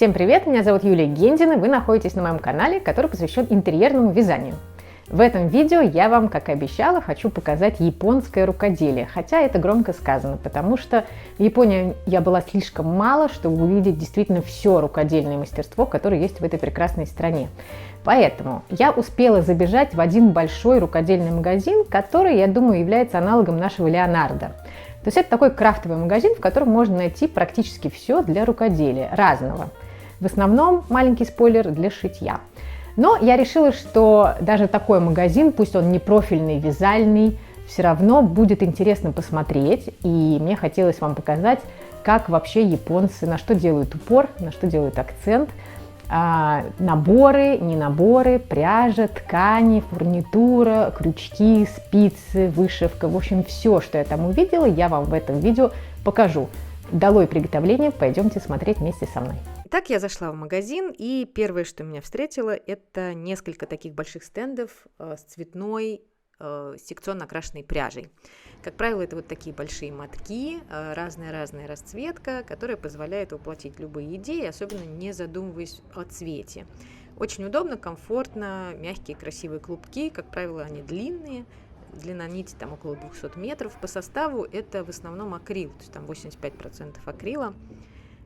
Всем привет, меня зовут Юлия Гендина, вы находитесь на моем канале, который посвящен интерьерному вязанию. В этом видео я вам, как и обещала, хочу показать японское рукоделие, хотя это громко сказано, потому что в Японии я была слишком мало, чтобы увидеть действительно все рукодельное мастерство, которое есть в этой прекрасной стране. Поэтому я успела забежать в один большой рукодельный магазин, который, я думаю, является аналогом нашего Леонардо. То есть это такой крафтовый магазин, в котором можно найти практически все для рукоделия, разного. В основном, маленький спойлер, для шитья. Но я решила, что даже такой магазин, пусть он не профильный, вязальный, все равно будет интересно посмотреть. И мне хотелось вам показать, как вообще японцы, на что делают упор, на что делают акцент. Наборы, не наборы, пряжа, ткани, фурнитура, крючки, спицы, вышивка. В общем, все, что я там увидела, я вам в этом видео покажу. Долой приготовления, пойдемте смотреть вместе со мной. Итак, я зашла в магазин, и первое, что меня встретило, это несколько таких больших стендов с цветной секционно окрашенной пряжей. Как правило, это вот такие большие мотки, разная расцветка, которая позволяет воплотить любые идеи, особенно не задумываясь о цвете. Очень удобно, комфортно, мягкие красивые клубки, как правило, они длинные. Длина нити там около 200 метров. По составу это в основном акрил, то есть там 85% акрила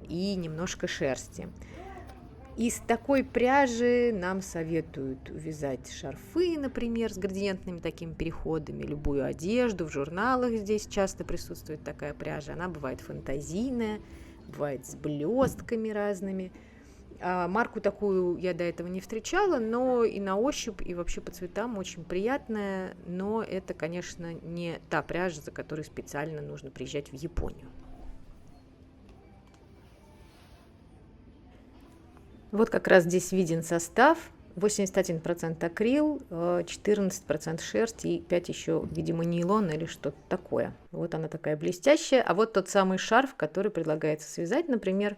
и немножко шерсти. Из такой пряжи нам советуют вязать шарфы, например, с градиентными такими переходами, любую одежду. В журналах здесь часто присутствует такая пряжа. Она бывает фантазийная, бывает с блестками разными. Марку такую я до этого не встречала, но и на ощупь, и вообще по цветам очень приятная. Но это, конечно, не та пряжа, за которой специально нужно приезжать в Японию. Вот как раз здесь виден состав. 81% акрил, 14% шерсть и 5% еще, видимо, нейлон или что-то такое. Вот она такая блестящая. А вот тот самый шарф, который предлагается связать, например,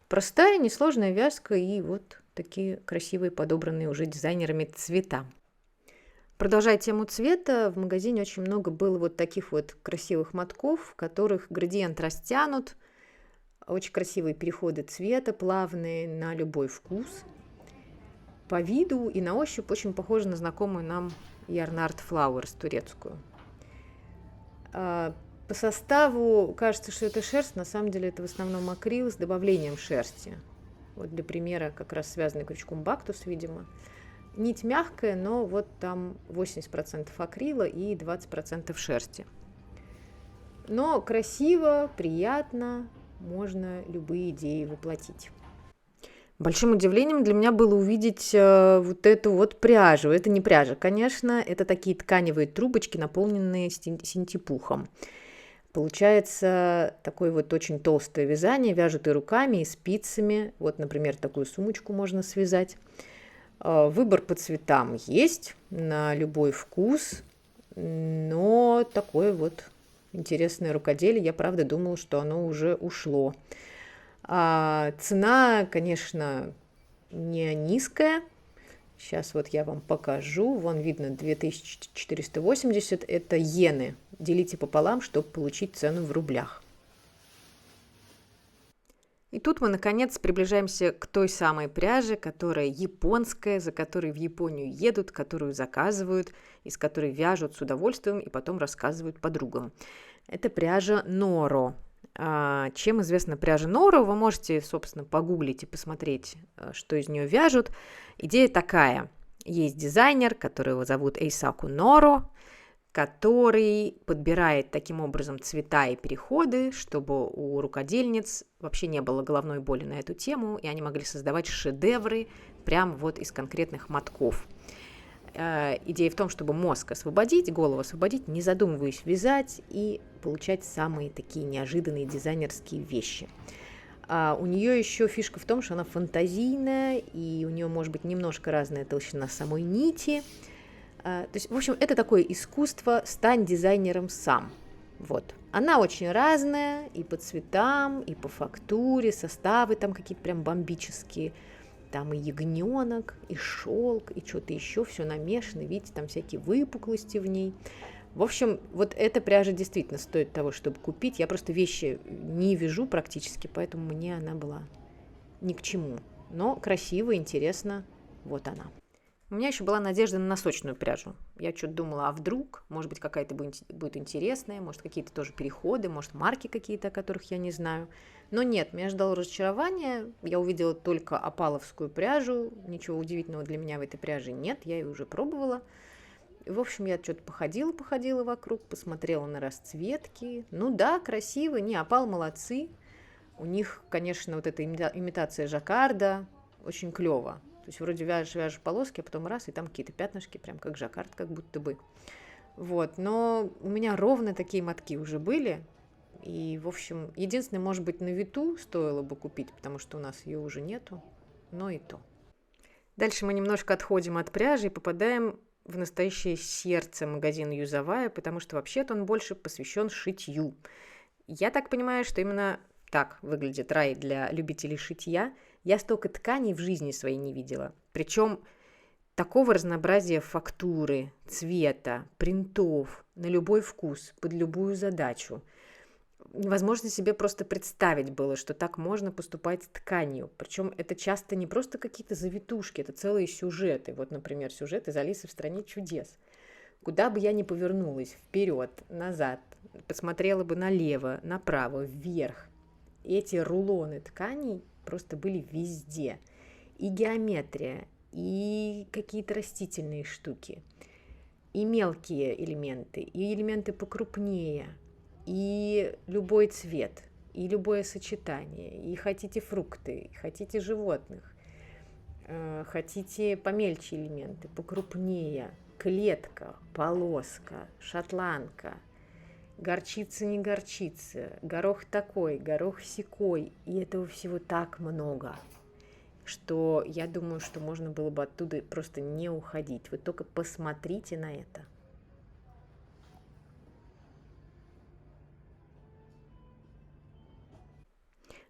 простая, несложная вязка и вот такие красивые, подобранные уже дизайнерами цвета. Продолжая тему цвета, в магазине очень много было вот таких вот красивых мотков, в которых градиент растянут. Очень красивые переходы цвета, плавные, на любой вкус. По виду и на ощупь очень похожи на знакомую нам Yarnart Flowers турецкую. По составу кажется, что это шерсть, на самом деле это в основном акрил с добавлением шерсти. Вот для примера как раз связанный крючком бактус, видимо. Нить мягкая, но вот там 80% акрила и 20% шерсти. Но красиво, приятно, можно любые идеи воплотить. Большим удивлением для меня было увидеть вот эту вот пряжу. Это не пряжа, конечно, это такие тканевые трубочки, наполненные синтепухом. Получается такое вот очень толстое вязание, вяжут и руками, и спицами. Вот, например, такую сумочку можно связать. Выбор по цветам есть, на любой вкус, но такое вот интересное рукоделие. Я, правда, думала, что оно уже ушло. Цена, конечно, не низкая. Сейчас вот я вам покажу. Вон видно 2480. Это иены. Делите пополам, чтобы получить цену в рублях. И тут мы, наконец, приближаемся к той самой пряже, которая японская, за которой в Японию едут, которую заказывают, из которой вяжут с удовольствием и потом рассказывают подругам. Это пряжа Норо. Чем известна пряжа Норо, вы можете, собственно, погуглить и посмотреть, что из нее вяжут. Идея такая. Есть дизайнер, которого зовут Эйсаку Норо, который подбирает таким образом цвета и переходы, чтобы у рукодельниц вообще не было головной боли на эту тему, и они могли создавать шедевры прямо вот из конкретных мотков. Идея в том, чтобы мозг освободить, голову освободить, не задумываясь вязать и получать самые такие неожиданные дизайнерские вещи. У нее еще фишка в том, что она фантазийная, и у нее может быть немножко разная толщина самой нити. То есть, в общем, это такое искусство «стань дизайнером сам». Вот. Она очень разная и по цветам, и по фактуре, составы там какие-то прям бомбические. Там и ягненок, и шелк, и что-то еще, все намешано. Видите, там всякие выпуклости в ней. В общем, вот эта пряжа действительно стоит того, чтобы купить. Я просто вещи не вяжу практически, поэтому мне она была ни к чему. Но красиво, интересно, вот она. У меня еще была надежда на носочную пряжу. Я что-то думала, а вдруг, может быть, какая-то будет интересная, может, какие-то тоже переходы, может, марки какие-то, о которых я не знаю. Но нет, меня ждало разочарование. Я увидела только опаловскую пряжу. Ничего удивительного для меня в этой пряже нет, я ее уже пробовала. И, в общем, я что-то походила вокруг, посмотрела на расцветки. Ну да, красиво, не, опал молодцы. У них, конечно, вот эта имитация жаккарда очень клево. То есть вроде вяжешь полоски, а потом раз, и там какие-то пятнышки, прям как жаккард, как будто бы. Вот, но у меня ровно такие мотки уже были. И, в общем, единственное, может быть, на Виту стоило бы купить, потому что у нас ее уже нету, но и то. Дальше мы немножко отходим от пряжи и попадаем в настоящее сердце магазина «Юзовая», потому что вообще-то он больше посвящен шитью. Я так понимаю, что именно так выглядит рай для любителей шитья. Я столько тканей в жизни своей не видела. Причем такого разнообразия фактуры, цвета, принтов на любой вкус, под любую задачу. Невозможно себе просто представить было, что так можно поступать с тканью. Причем это часто не просто какие-то завитушки, это целые сюжеты. Вот, например, сюжет из «Алисы в стране чудес». Куда бы я ни повернулась, вперед, назад, посмотрела бы налево, направо, вверх, эти рулоны тканей просто были везде. И геометрия, и какие-то растительные штуки, и мелкие элементы, и элементы покрупнее, и любой цвет, и любое сочетание. И хотите фрукты, хотите животных, хотите помельче элементы, покрупнее, клетка, полоска, шотландка, горчица, не горчица, горох такой, горох сякой. И этого всего так много, что я думаю, что можно было бы оттуда просто не уходить. Вы только посмотрите на это.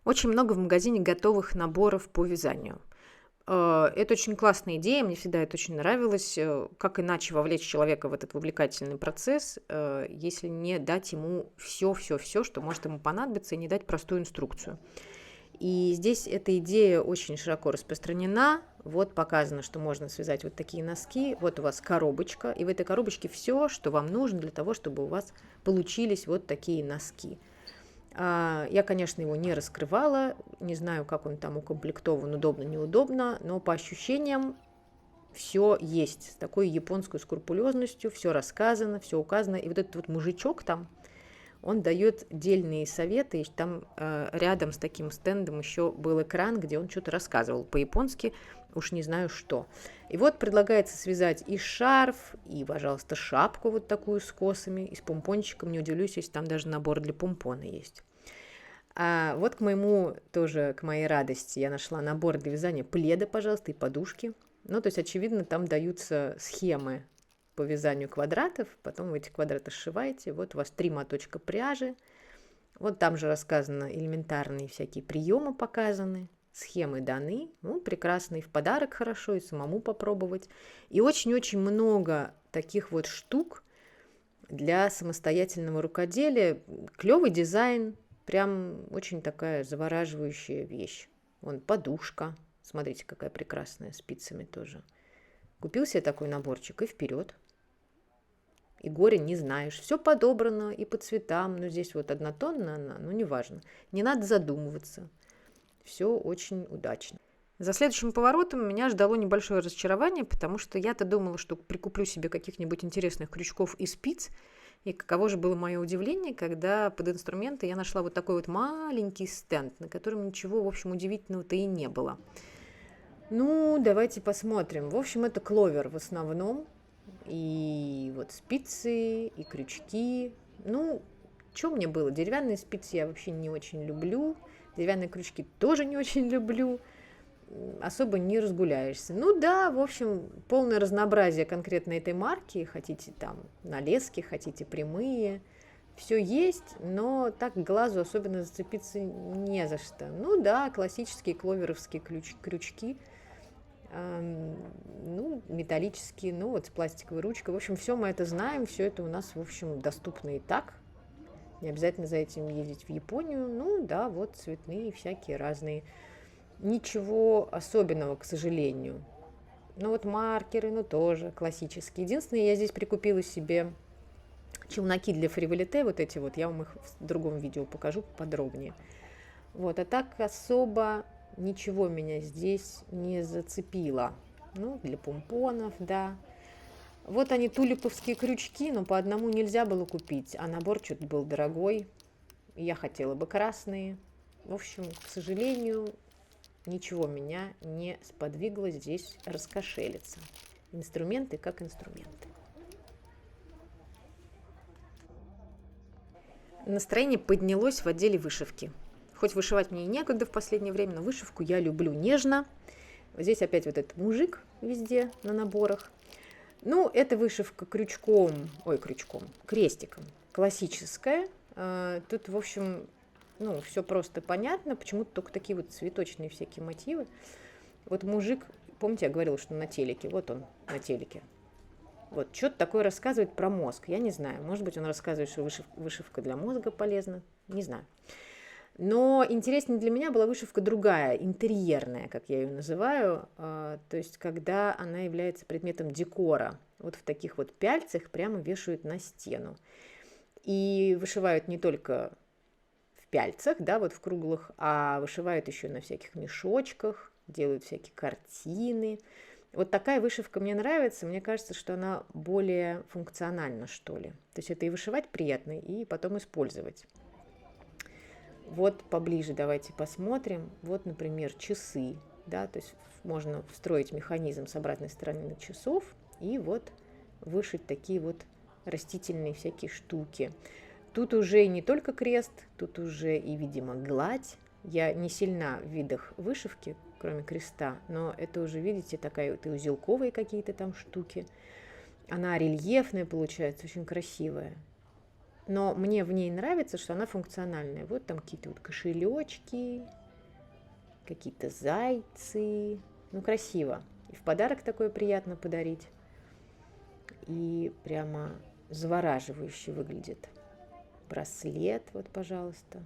Очень много в магазине готовых наборов по вязанию. Это очень классная идея, мне всегда это очень нравилось. Как иначе вовлечь человека в этот вовлекательный процесс, если не дать ему все, что может ему понадобиться, и не дать простую инструкцию. И здесь эта идея очень широко распространена. Вот показано, что можно связать вот такие носки. Вот у вас коробочка, и в этой коробочке все, что вам нужно для того, чтобы у вас получились вот такие носки. Я, конечно, его не раскрывала, не знаю, как он там укомплектован, удобно, неудобно, но по ощущениям все есть, с такой японской скрупулезностью, все рассказано, все указано. И вот этот вот мужичок там, он дает дельные советы, и там рядом с таким стендом еще был экран, где он что-то рассказывал по-японски, уж не знаю что. И вот предлагается связать и шарф, и, пожалуйста, шапку вот такую с косами, и с помпончиком. Не удивлюсь, если там даже набор для помпона есть. А вот к моей радости я нашла набор для вязания пледа, пожалуйста, и подушки. Ну, то есть, очевидно, там даются схемы по вязанию квадратов, потом вы эти квадраты сшиваете. Вот у вас 3 моточка пряжи. Вот там же рассказано элементарные всякие приемы показаны. Схемы даны, ну, прекрасно, и в подарок хорошо, и самому попробовать. И очень-очень много таких вот штук для самостоятельного рукоделия. Клевый дизайн, прям очень такая завораживающая вещь. Вон подушка, смотрите, какая прекрасная, спицами тоже. Купил себе такой наборчик и вперед. И горя не знаешь. Все подобрано и по цветам, но здесь вот однотонная она, ну, неважно. Не надо задумываться. Все очень удачно. За следующим поворотом меня ждало небольшое разочарование, потому что я-то думала, что прикуплю себе каких-нибудь интересных крючков и спиц. И каково же было мое удивление, когда под инструменты я нашла вот такой вот маленький стенд, на котором ничего, в общем, удивительного-то и не было. Ну, давайте посмотрим. В общем, это кловер в основном. И вот спицы, и крючки. Ну, что мне было? Деревянные спицы я вообще не очень люблю. Деревянные крючки тоже не очень люблю. Особо не разгуляешься. Ну да, в общем, полное разнообразие конкретно этой марки. Хотите там налезки, хотите прямые. Все есть, но так глазу особенно зацепиться не за что. Ну да, классические кловеровские крючки. Ну, металлические, ну вот с пластиковой ручкой. В общем, все мы это знаем, все это у нас, в общем, доступно и так. Не обязательно за этим ездить в Японию. Ну да, вот цветные всякие разные. Ничего особенного, к сожалению. Ну вот маркеры, ну тоже классические. Единственное, я здесь прикупила себе челноки для фриволите, вот эти вот, я вам их в другом видео покажу подробнее. Вот, а так особо ничего меня здесь не зацепило. Ну, для помпонов, да. Вот они, тулиповские крючки, но по одному нельзя было купить, а набор что-то был дорогой. Я хотела бы красные. В общем, к сожалению, ничего меня не сподвигло здесь раскошелиться. Инструменты как инструменты. Настроение поднялось в отделе вышивки. Хоть вышивать мне и некогда в последнее время, но вышивку я люблю нежно. Здесь опять вот этот мужик везде на наборах. Ну, это вышивка крестиком, классическая. Тут, в общем, ну, все просто понятно, почему-то только такие вот цветочные всякие мотивы. Вот мужик, помните, я говорила, что на телеке, вот он на телеке. Вот, что-то такое рассказывает про мозг, я не знаю. Может быть, он рассказывает, что вышивка для мозга полезна, не знаю. Но интереснее для меня была вышивка другая, интерьерная, как я ее называю, то есть когда она является предметом декора. Вот в таких вот пяльцах прямо вешают на стену. И вышивают не только в пяльцах, да, вот в круглых, а вышивают еще на всяких мешочках, делают всякие картины. Вот такая вышивка мне нравится, мне кажется, что она более функциональна, что ли. То есть это и вышивать приятно, и потом использовать. Вот поближе давайте посмотрим. Вот, например, часы, да, то есть можно встроить механизм с обратной стороны часов и вот вышить такие вот растительные всякие штуки. Тут уже и не только крест, тут уже и, видимо, гладь. Я не сильна в видах вышивки, кроме креста, но это уже, видите, такая вот и узелковые какие-то там штуки. Она рельефная получается, очень красивая. Но мне в ней нравится, что она функциональная. Вот там какие-то вот кошелечки, какие-то зайцы. Ну, красиво. И в подарок такое приятно подарить. И прямо завораживающе выглядит. Браслет, вот, пожалуйста.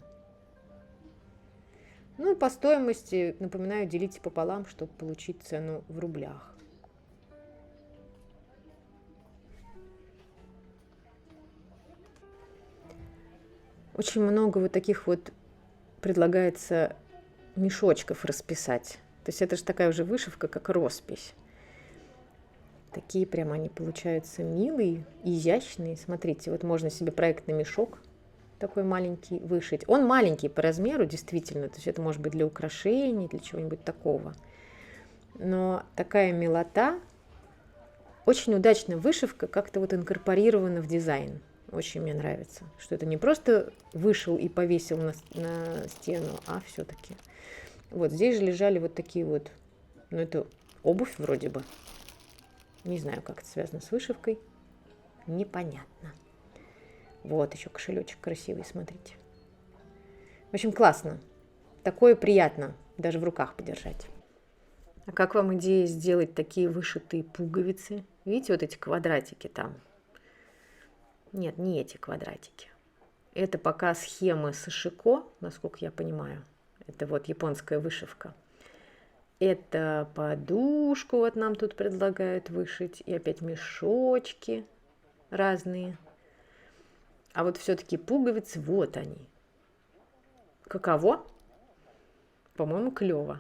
Ну, и по стоимости, напоминаю, делите пополам, чтобы получить цену в рублях. Очень много вот таких вот предлагается мешочков расписать. То есть это же такая уже вышивка, как роспись. Такие прямо они получаются милые, изящные. Смотрите, вот можно себе проектный мешок такой маленький вышить. Он маленький по размеру, действительно. То есть это может быть для украшений, для чего-нибудь такого. Но такая милота. Очень удачная вышивка, как-то вот инкорпорирована в дизайн. Очень мне нравится, что это не просто вышил и повесил на стену, а все-таки. Вот здесь же лежали вот такие вот, ну это обувь вроде бы. Не знаю, как это связано с вышивкой. Непонятно. Вот еще кошелечек красивый, смотрите. В общем, классно. Такое приятно даже в руках подержать. А как вам идея сделать такие вышитые пуговицы? Видите, вот эти квадратики там? Нет, не эти квадратики. Это пока схемы сашико, насколько я понимаю. Это вот японская вышивка. Это подушку вот нам тут предлагают вышить. И опять мешочки разные. А вот все-таки пуговицы, вот они. Каково? По-моему, клево.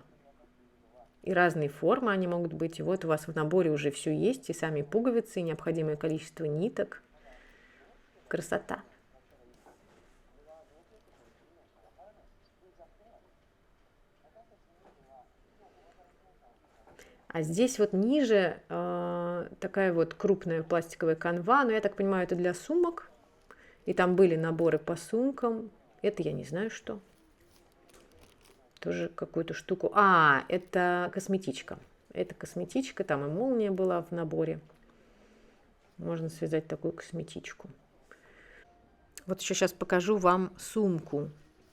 И разные формы они могут быть. И вот у вас в наборе уже все есть. И сами пуговицы, и необходимое количество ниток. Красота. А здесь вот ниже такая вот крупная пластиковая канва. Но я так понимаю, это для сумок. И там были наборы по сумкам. Это я не знаю что. Тоже какую-то штуку. А, это косметичка. Это косметичка. Там и молния была в наборе. Можно связать такую косметичку. Вот еще сейчас покажу вам сумку.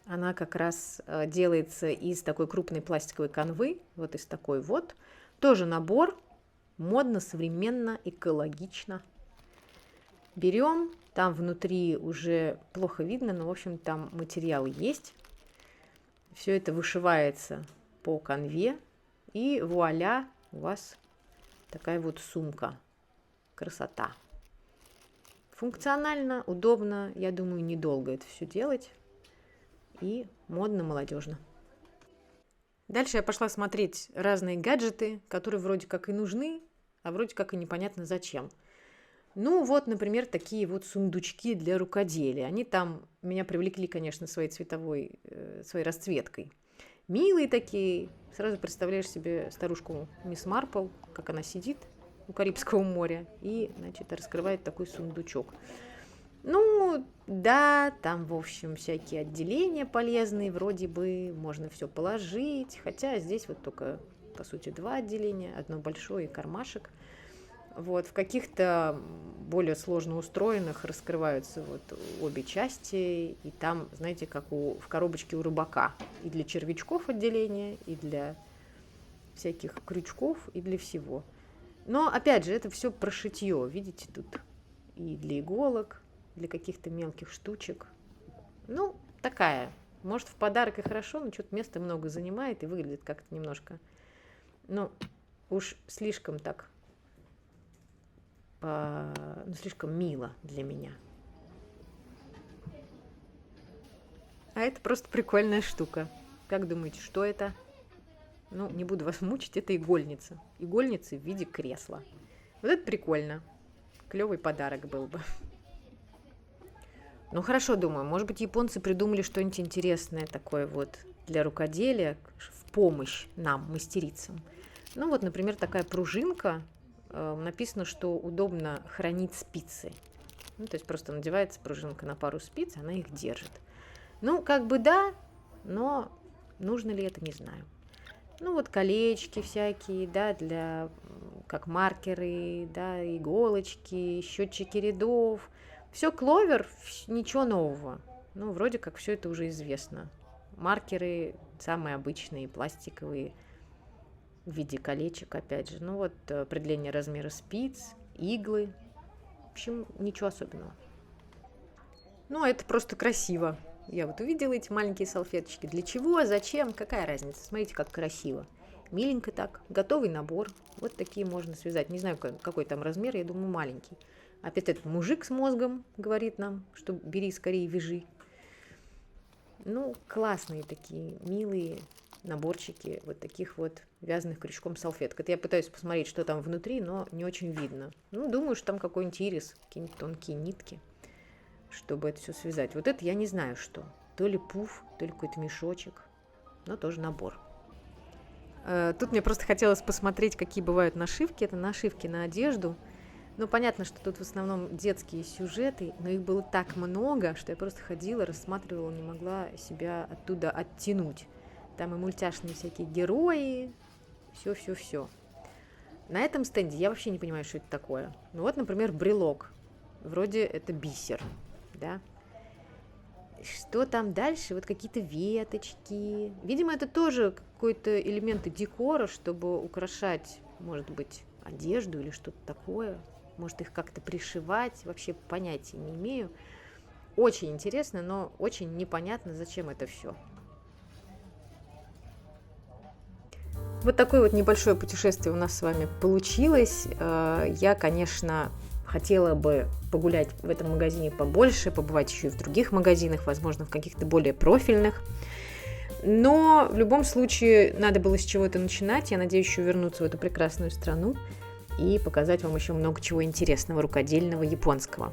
Она как раз делается из такой крупной пластиковой канвы. Вот из такой вот. Тоже набор. Модно, современно, экологично. Берем. Там внутри уже плохо видно, но, в общем, там материал есть. Все это вышивается по канве, и вуаля, у вас такая вот сумка. Красота. Функционально, удобно, я думаю, недолго это все делать. И модно, молодежно. Дальше я пошла смотреть разные гаджеты, которые вроде как и нужны, а вроде как и непонятно зачем. Ну вот, например, такие вот сундучки для рукоделия. Они там меня привлекли, конечно, своей расцветкой. Милые такие. Сразу представляешь себе старушку мисс Марпл, как она сидит у Карибского моря и, значит, раскрывает такой сундучок. Ну, да, там, в общем, всякие отделения полезные, вроде бы можно все положить, хотя здесь вот только, по сути, 2 отделения, одно большое и кармашек. Вот, в каких-то более сложно устроенных раскрываются вот обе части, и там, знаете, как в коробочке у рыбака, и для червячков отделение, и для всяких крючков, и для всего. Но, опять же, это все про шитье, видите, тут и для иголок, для каких-то мелких штучек. Ну, такая. Может, в подарок и хорошо, но что-то места много занимает и выглядит как-то немножко, ну, уж слишком так, слишком мило для меня. А это просто прикольная штука. Как думаете, что это? Ну, не буду вас мучить, это игольница. Игольница в виде кресла. Вот это прикольно. Клевый подарок был бы. Ну, хорошо, думаю, может быть, японцы придумали что-нибудь интересное такое вот для рукоделия в помощь нам, мастерицам. Ну, вот, например, такая пружинка. Написано, что удобно хранить спицы. Ну, то есть просто надевается пружинка на пару спиц, она их держит. Ну, как бы да, но нужно ли это, не знаю. Ну, вот колечки всякие, да, для, как маркеры, да, иголочки, счетчики рядов. Все кловер, ничего нового. Ну, вроде как все это уже известно. Маркеры самые обычные, пластиковые, в виде колечек, опять же. Ну, вот определение размера спиц, иглы. В общем, ничего особенного. Ну, это просто красиво. Я вот увидела эти маленькие салфеточки. Для чего, зачем, какая разница? Смотрите, как красиво. Миленько так. Готовый набор. Вот такие можно связать. Не знаю, какой там размер, я думаю, маленький. Опять этот мужик с мозгом говорит нам, что бери скорее, вяжи. Ну, классные такие, милые наборчики вот таких вот вязаных крючком салфеток. Это я пытаюсь посмотреть, что там внутри, но не очень видно. Ну, думаю, что там какой-нибудь ирис, какие-нибудь тонкие нитки, чтобы это все связать. Вот это я не знаю, что. То ли пуф, то ли какой-то мешочек, но тоже набор. Тут мне просто хотелось посмотреть, какие бывают нашивки. Это нашивки на одежду. Ну, понятно, что тут в основном детские сюжеты, но их было так много, что я просто ходила, рассматривала, не могла себя оттуда оттянуть. Там и мультяшные всякие герои, все. На этом стенде я вообще не понимаю, что это такое. Ну вот, например, брелок. Вроде это бисер, да. Что там дальше? Вот какие-то веточки. Видимо, это тоже какой-то элементы декора, чтобы украшать, может быть, одежду или что-то такое. Может, их как-то пришивать. Вообще понятия не имею. Очень интересно, но очень непонятно, зачем это все. Вот такое вот небольшое путешествие у нас с вами получилось. Я, конечно, хотела бы погулять в этом магазине побольше, побывать еще и в других магазинах, возможно, в каких-то более профильных. Но в любом случае надо было с чего-то начинать. Я надеюсь еще вернуться в эту прекрасную страну и показать вам еще много чего интересного, рукодельного, японского.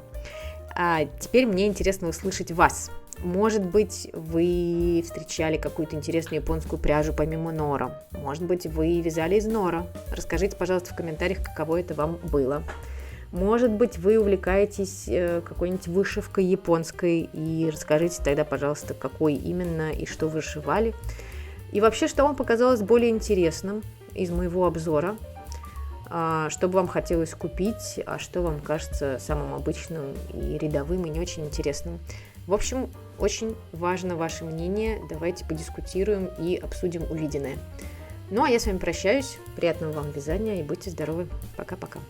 А теперь мне интересно услышать вас. Может быть, вы встречали какую-то интересную японскую пряжу помимо нора. Может быть, вы вязали из нора. Расскажите, пожалуйста, в комментариях, каково это вам было. Может быть, вы увлекаетесь какой-нибудь вышивкой японской. И расскажите тогда, пожалуйста, какой именно и что вышивали. И вообще, что вам показалось более интересным из моего обзора. Что бы вам хотелось купить, а что вам кажется самым обычным и рядовым, и не очень интересным. В общем, очень важно ваше мнение. Давайте подискутируем и обсудим увиденное. Ну, а я с вами прощаюсь. Приятного вам вязания и будьте здоровы. Пока-пока.